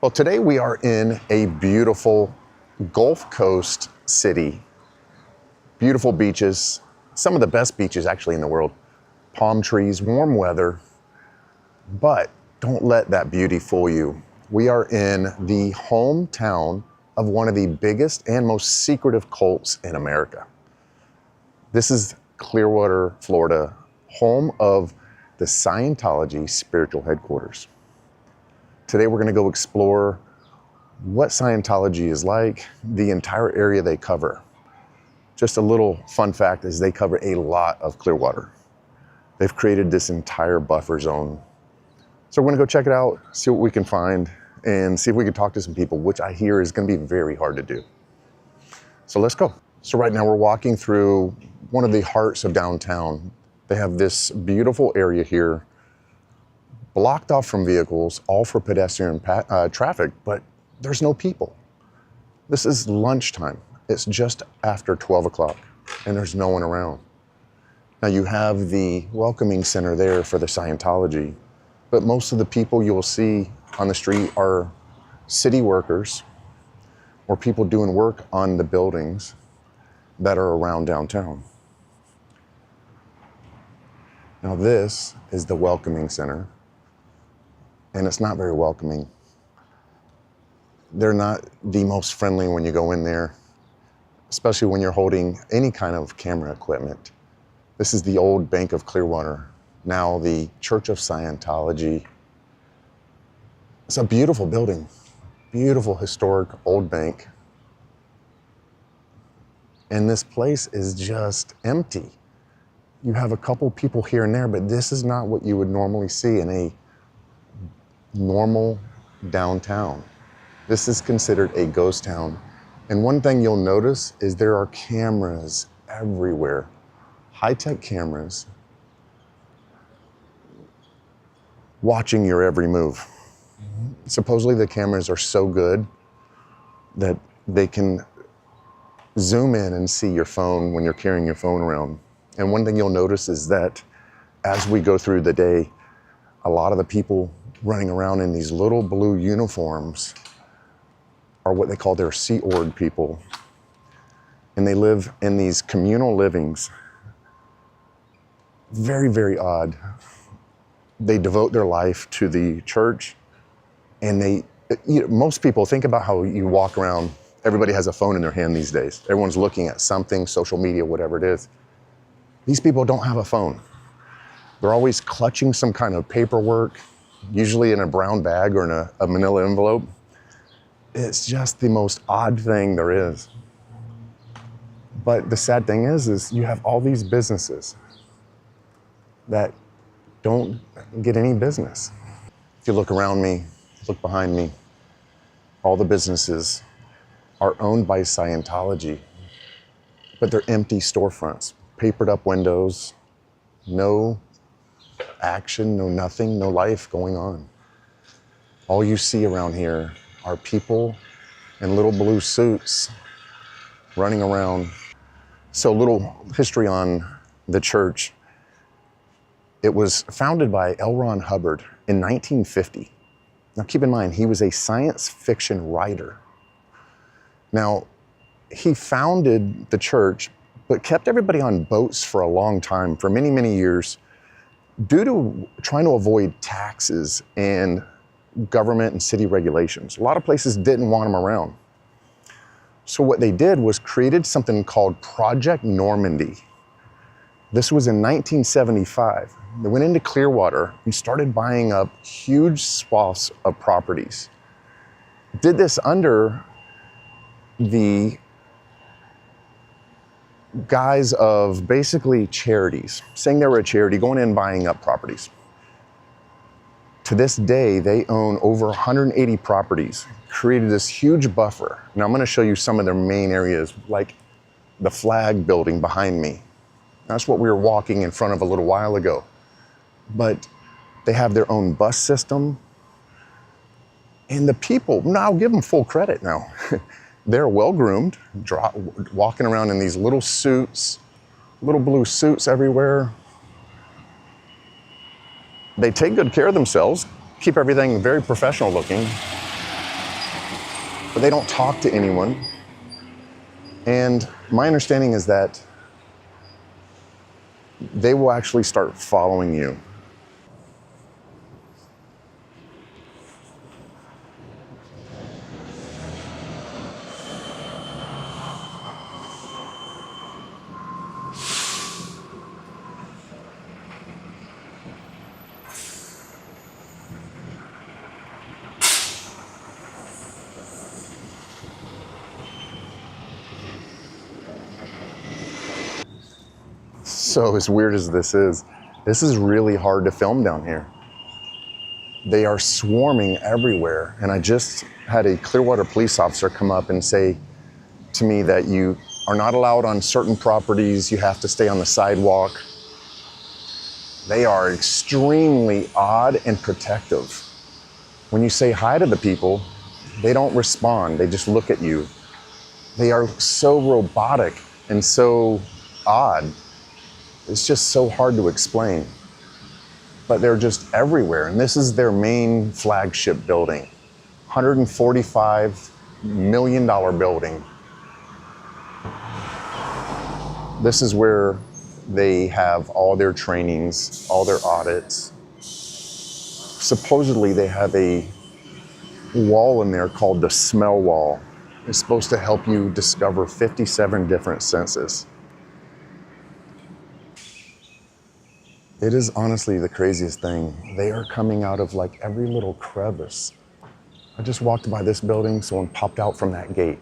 Well, today we are in a beautiful Gulf Coast city. Beautiful beaches, some of the best beaches actually in the world. Palm trees, warm weather, but don't let that beauty fool you. We are in the hometown of one of the biggest and most secretive cults in America. This is Clearwater, Florida, home of the Scientology spiritual headquarters. Today we're going to go explore what Scientology is like, the entire area they cover. Just a little fun fact is they cover a lot of Clearwater. They've created this entire buffer zone. So we're going to go check it out, see what we can find, and see if we can talk to some people, which I hear is going to be very hard to do. So let's go. So right now we're walking through one of the hearts of downtown. They have this beautiful area here, blocked off from vehicles, all for pedestrian traffic, but there's no people. This is lunchtime. It's just after 12 o'clock and there's no one around. Now you have the welcoming center there for the Scientology, but most of the people you will see on the street are city workers or people doing work on the buildings that are around downtown. Now this is the welcoming center. And it's not very welcoming. They're not the most friendly when you go in there, especially when you're holding any kind of camera equipment. This is the old Bank of Clearwater, now the Church of Scientology. It's a beautiful building, beautiful historic old bank. And this place is just empty. You have a couple people here and there, but this is not what you would normally see in a normal downtown. This is considered a ghost town. And one thing you'll notice is there are cameras everywhere, high-tech cameras watching your every move. Supposedly the cameras are so good that they can zoom in and see your phone when you're carrying your phone around. And one thing you'll notice is that as we go through the day, a lot of the people running around in these little blue uniforms are what they call their Sea Org people. And they live in these communal livings. Very, very odd. They devote their life to the church. And most people think about how you walk around, everybody has a phone in their hand these days. Everyone's looking at something, social media, whatever it is. These people don't have a phone. They're always clutching some kind of paperwork, usually in a brown bag or in a manila envelope. It's just the most odd thing there is. But the sad thing is you have all these businesses that don't get any business. If you look around me, look behind me, all the businesses are owned by Scientology, but they're empty storefronts, papered up windows, no action, no nothing, no life going on. All you see around here are people in little blue suits running around. So a little history on the church. It was founded by L. Ron Hubbard in 1950. Now keep in mind, he was a science fiction writer. Now, he founded the church, but kept everybody on boats for a long time, for many, many years, due to trying to avoid taxes and government and city regulations. A lot of places didn't want them around. So what they did was created something called Project Normandy. This was in 1975. They went into Clearwater and started buying up huge swaths of properties. Did this under the guise of basically charities, saying they were a charity, going in and buying up properties. To this day, they own over 180 properties, created this huge buffer. Now I'm going to show you some of their main areas, like the flag building behind me. That's what we were walking in front of a little while ago. But they have their own bus system. And the people, now I'll give them full credit now. They're well-groomed, walking around in these little suits, little blue suits everywhere. They take good care of themselves, keep everything very professional looking. but they don't talk to anyone. And my understanding is that they will actually start following you. So as weird as this is really hard to film down here. They are swarming everywhere. And I just had a Clearwater police officer come up and say to me that you are not allowed on certain properties. You have to stay on the sidewalk. They are extremely odd and protective. When you say hi to the people, they don't respond. They just look at you. They are so robotic and so odd. It's just so hard to explain. But they're just everywhere. And this is their main flagship building. $145 million building. This is where they have all their trainings, all their audits. Supposedly they have a wall in there called the smell wall. It's supposed to help you discover 57 different senses. It is honestly the craziest thing. They are coming out of like every little crevice. I just walked by this building, someone popped out from that gate.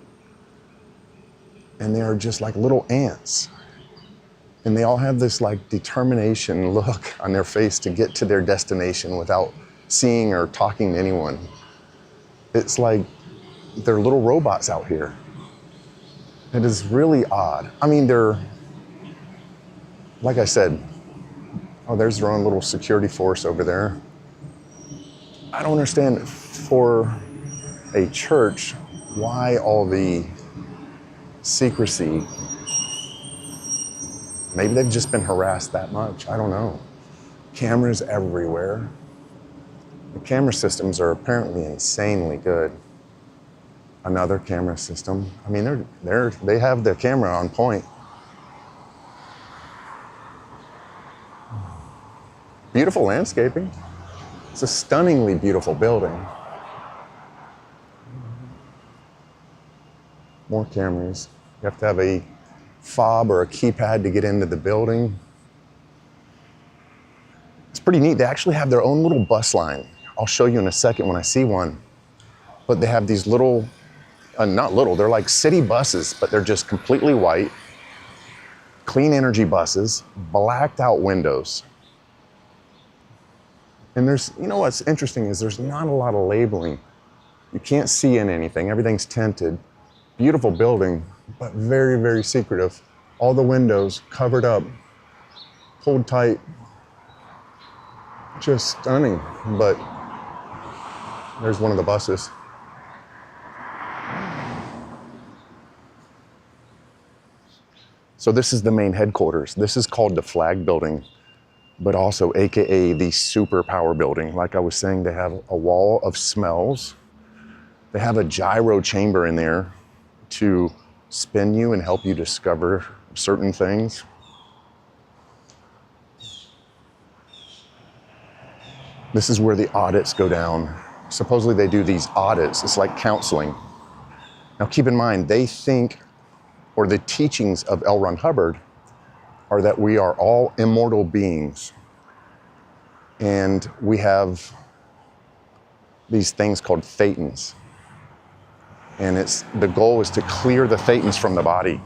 And they are just like little ants. And they all have this like determination look on their face to get to their destination without seeing or talking to anyone. It's like they're little robots out here. It is really odd. I mean, they're, like I said, oh, there's their own little security force over there. I don't understand, for a church, why all the secrecy. Maybe they've just been harassed that much. I don't know. Cameras everywhere. The camera systems are apparently insanely good. Another camera system. I mean, they have the camera on point. Beautiful landscaping. It's a stunningly beautiful building. More cameras. You have to have a fob or a keypad to get into the building. It's pretty neat. They actually have their own little bus line. I'll show you in a second when I see one. But they have these little, not little, they're like city buses, but they're just completely white. Clean energy buses, blacked out windows. And there's, you know what's interesting is there's not a lot of labeling. You can't see in anything, everything's tinted. Beautiful building, but very, very secretive. All the windows covered up, pulled tight. Just stunning, but there's one of the buses. So this is the main headquarters. This is called the Flag Building, but also AKA the Superpower Building. Like I was saying, they have a wall of smells. They have a gyro chamber in there to spin you and help you discover certain things. This is where the audits go down. Supposedly they do these audits. It's like counseling. Now keep in mind, they think, or the teachings of L. Ron Hubbard are that we are all immortal beings. And we have these things called thetans. And the goal is to clear the thetans from the body.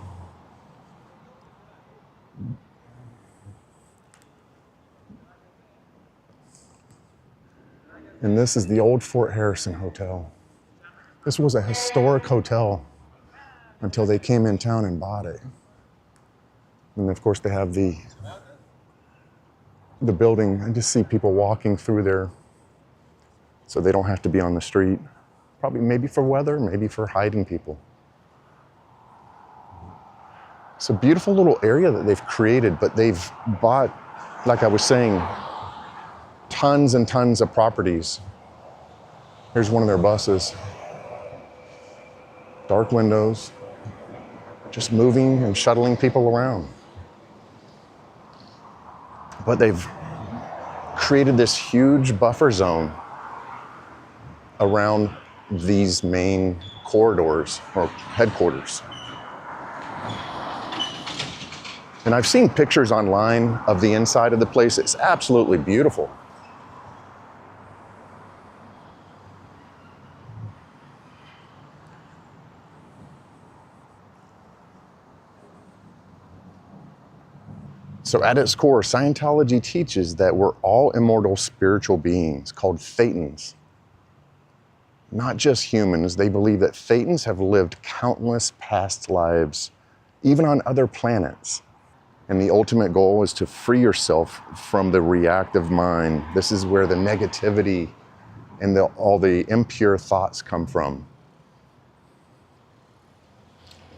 And this is the old Fort Harrison Hotel. This was a historic hotel until they came in town and bought it. And of course they have the building. I just see people walking through there so they don't have to be on the street. Probably maybe for weather, maybe for hiding people. It's a beautiful little area that they've created, but they've bought, like I was saying, tons and tons of properties. Here's one of their buses. dark windows, just moving and shuttling people around. But they've created this huge buffer zone around these main corridors or headquarters. And I've seen pictures online of the inside of the place. It's absolutely beautiful. So at its core, Scientology teaches that we're all immortal spiritual beings called Thetans. Not just humans. They believe that Thetans have lived countless past lives, even on other planets. And the ultimate goal is to free yourself from the reactive mind. This is where the negativity and all the impure thoughts come from.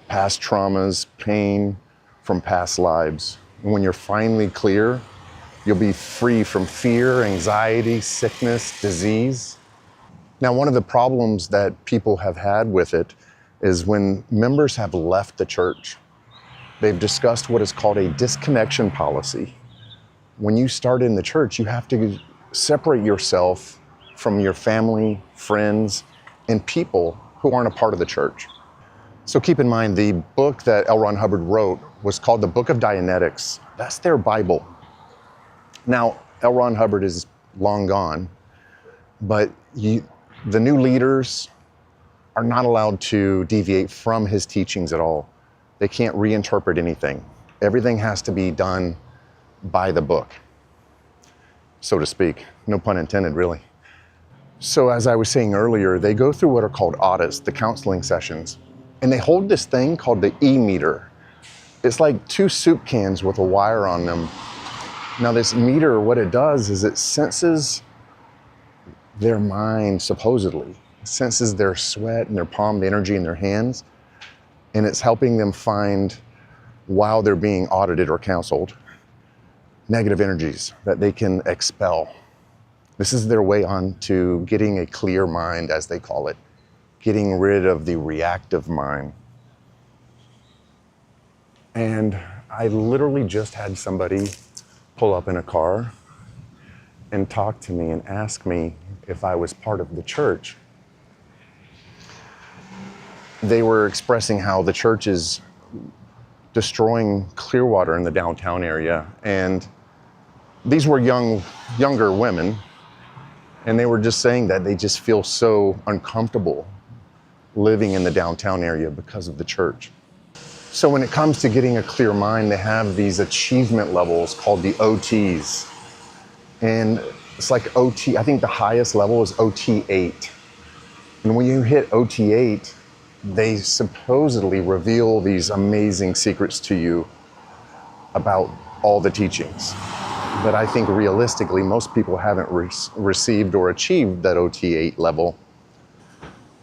Past traumas, pain from past lives. And when you're finally clear, you'll be free from fear, anxiety, sickness, disease. Now, one of the problems that people have had with it is when members have left the church, they've discussed what is called a disconnection policy. When you start in the church, you have to separate yourself from your family, friends, and people who aren't a part of the church. So keep in mind, the book that L. Ron Hubbard wrote was called the Book of Dianetics. That's their Bible. Now, L. Ron Hubbard is long gone, but the new leaders are not allowed to deviate from his teachings at all. They can't reinterpret anything. Everything has to be done by the book, so to speak. No pun intended, really. So as I was saying earlier, they go through what are called audits, the counseling sessions, and they hold this thing called the E-meter. It's like 2 soup cans with a wire on them. Now this meter, what it does is it senses their mind, supposedly. It senses their sweat and their palm, the energy in their hands, and it's helping them find, while they're being audited or counseled, negative energies that they can expel. This is their way on to getting a clear mind, as they call it, getting rid of the reactive mind. And I literally just had somebody pull up in a car and talk to me and ask me if I was part of the church. They were expressing how the church is destroying Clearwater in the downtown area. And these were younger women, and they were just saying that they just feel so uncomfortable living in the downtown area because of the church. So when it comes to getting a clear mind, they have these achievement levels called the OTs. And it's like OT, I think the highest level is OT 8. And when you hit OT 8, they supposedly reveal these amazing secrets to you about all the teachings. But I think realistically, most people haven't received or achieved that OT 8 level.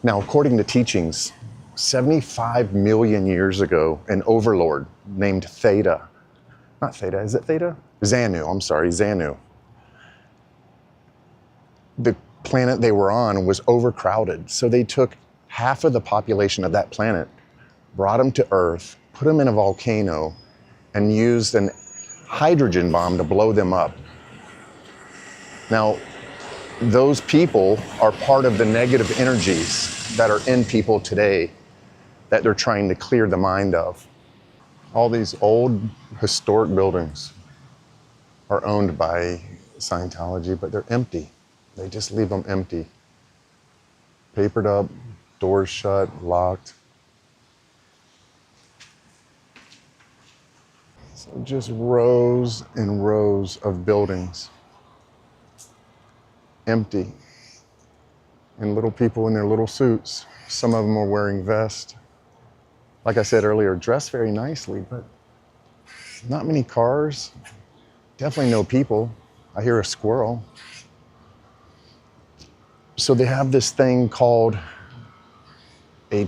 Now, according to teachings, 75 million years ago, an overlord named Theta, not Theta, is it Theta? Xanu, I'm sorry, Xanu. The planet they were on was overcrowded, so they took half of the population of that planet, brought them to Earth, put them in a volcano, and used an hydrogen bomb to blow them up. Now, those people are part of the negative energies that are in people today that they're trying to clear the mind of. All these old historic buildings are owned by Scientology, but they're empty. They just leave them empty. Papered up, doors shut, locked. So just rows and rows of buildings, empty. And little people in their little suits. Some of them are wearing vests. Like I said earlier, dressed very nicely, but not many cars. Definitely no people. I hear a squirrel. So they have this thing called a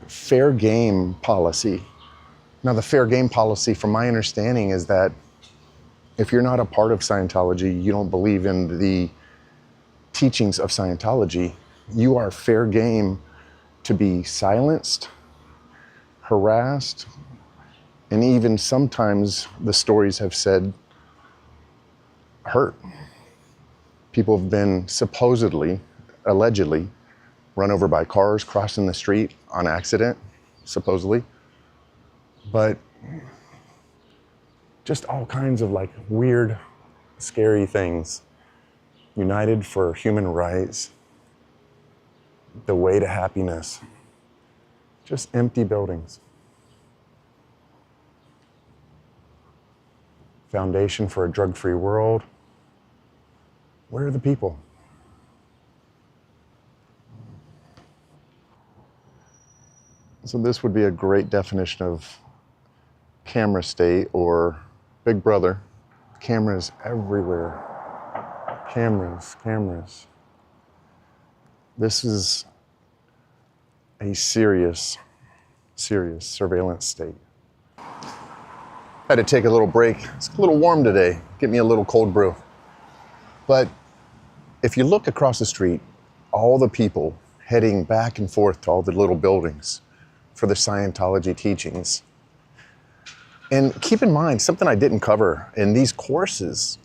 fair game policy. Now, the fair game policy, from my understanding, is that if you're not a part of Scientology, you don't believe in the teachings of Scientology, you are fair game to be silenced, harassed, and even sometimes the stories have said hurt. People have been supposedly, allegedly, run over by cars crossing the street on accident, supposedly. But just all kinds of like weird, scary things. United for Human Rights, the Way to Happiness, just empty buildings. Foundation for a Drug-Free World. Where are the people? So this would be a great definition of camera state or Big Brother. Cameras everywhere. Cameras, cameras. This is a serious surveillance state. Had to take a little break. It's a little warm today. Get me a little cold brew. But if you look across the street, all the people heading back and forth to all the little buildings for the Scientology teachings. And keep in mind, something I didn't cover, in these courses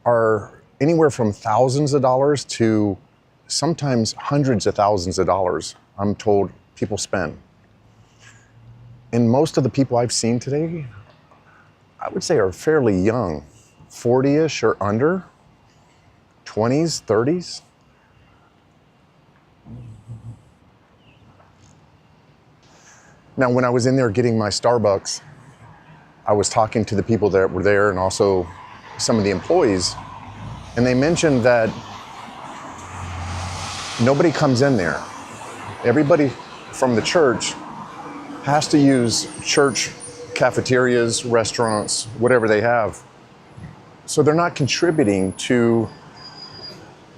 are anywhere from thousands of dollars to sometimes hundreds of thousands of dollars, I'm told people spend. And most of the people I've seen today, I would say are fairly young, 40-ish or under, 20s, 30s. Now, when I was in there getting my Starbucks, I was talking to the people that were there and also some of the employees, and they mentioned that nobody comes in there. Everybody from the church has to use church cafeterias, restaurants, whatever they have. So they're not contributing to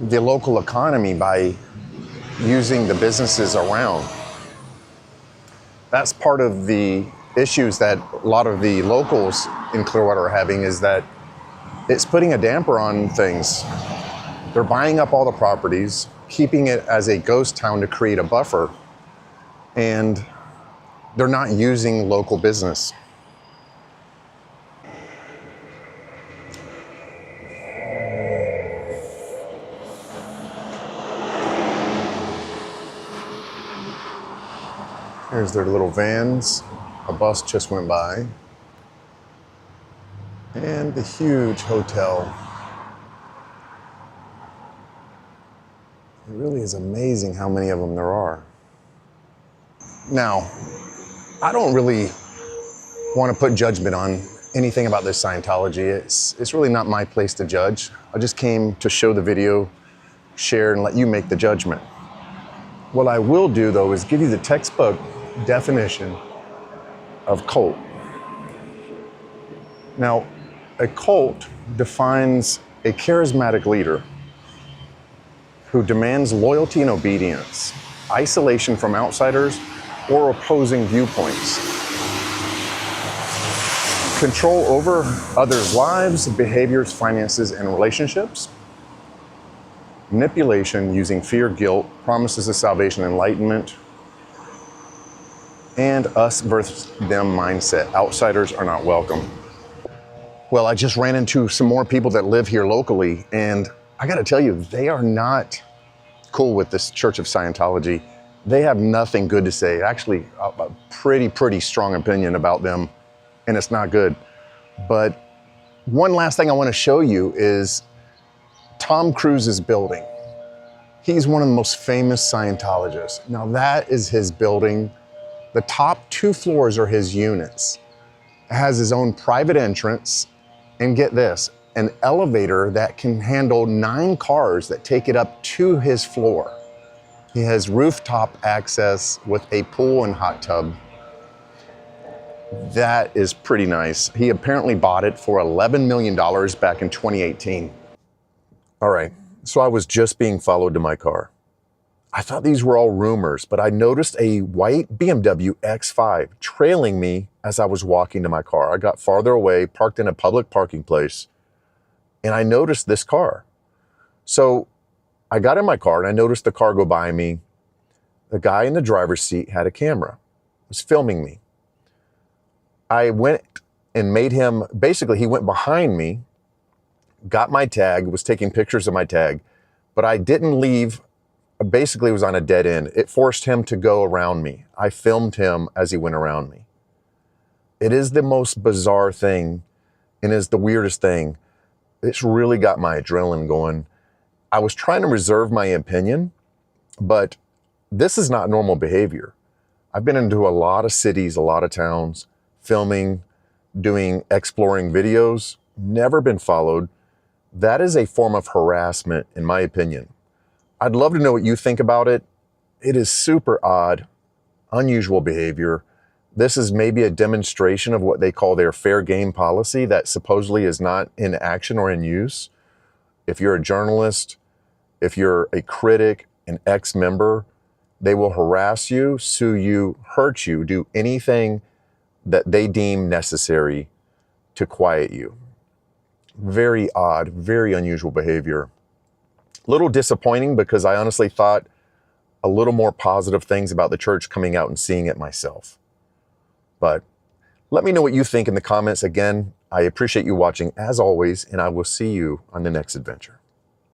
the local economy by using the businesses around. That's part of the issues that a lot of the locals in Clearwater are having, is that it's putting a damper on things. They're buying up all the properties, keeping it as a ghost town to create a buffer, and they're not using local business. Here's their little vans. A bus just went by. And the huge hotel. It really is amazing how many of them there are. Now, I don't really want to put judgment on anything about this Scientology. It's really not my place to judge. I just came to show the video, share, and let you make the judgment. What I will do, though, is give you the textbook definition of cult. Now, a cult defines a charismatic leader who demands loyalty and obedience, isolation from outsiders, or opposing viewpoints, control over others' lives, behaviors, finances, and relationships, manipulation using fear, guilt, promises of salvation, enlightenment, and us versus them mindset. Outsiders are not welcome. Well, I just ran into some more people that live here locally, and I gotta tell you, they are not cool with this Church of Scientology. They have nothing good to say. Actually, a pretty strong opinion about them, and it's not good. But one last thing I wanna show you is Tom Cruise's building. He's one of the most famous Scientologists. Now that is his building. The top 2 floors are his units. It has his own private entrance, and get this, an elevator that can handle 9 cars that take it up to his floor. He has rooftop access with a pool and hot tub. That is pretty nice. He apparently bought it for $11 million back in 2018. All right, so I was just being followed to my car. I thought these were all rumors, but I noticed a white BMW X5 trailing me as I was walking to my car. I got farther away, parked in a public parking place, and I noticed this car. So I got in my car and I noticed the car go by me. The guy in the driver's seat had a camera, was filming me. I went and made him, basically he went behind me, got my tag, was taking pictures of my tag, but I didn't leave, basically was on a dead end. It forced him to go around me. I filmed him as he went around me. It is the most bizarre thing and is the weirdest thing. It's really got my adrenaline going. I was trying to reserve my opinion, but this is not normal behavior. I've been into a lot of cities, a lot of towns, filming, doing exploring videos, never been followed. That is a form of harassment, in my opinion. I'd love to know what you think about it. It is super odd, unusual behavior. This is maybe a demonstration of what they call their fair game policy that supposedly is not in action or in use. If you're a journalist, if you're a critic, an ex-member, they will harass you, sue you, hurt you, do anything that they deem necessary to quiet you. Very odd, very unusual behavior. A little disappointing because I honestly thought a little more positive things about the church coming out and seeing it myself. But let me know what you think in the comments. Again, I appreciate you watching as always, and I will see you on the next adventure.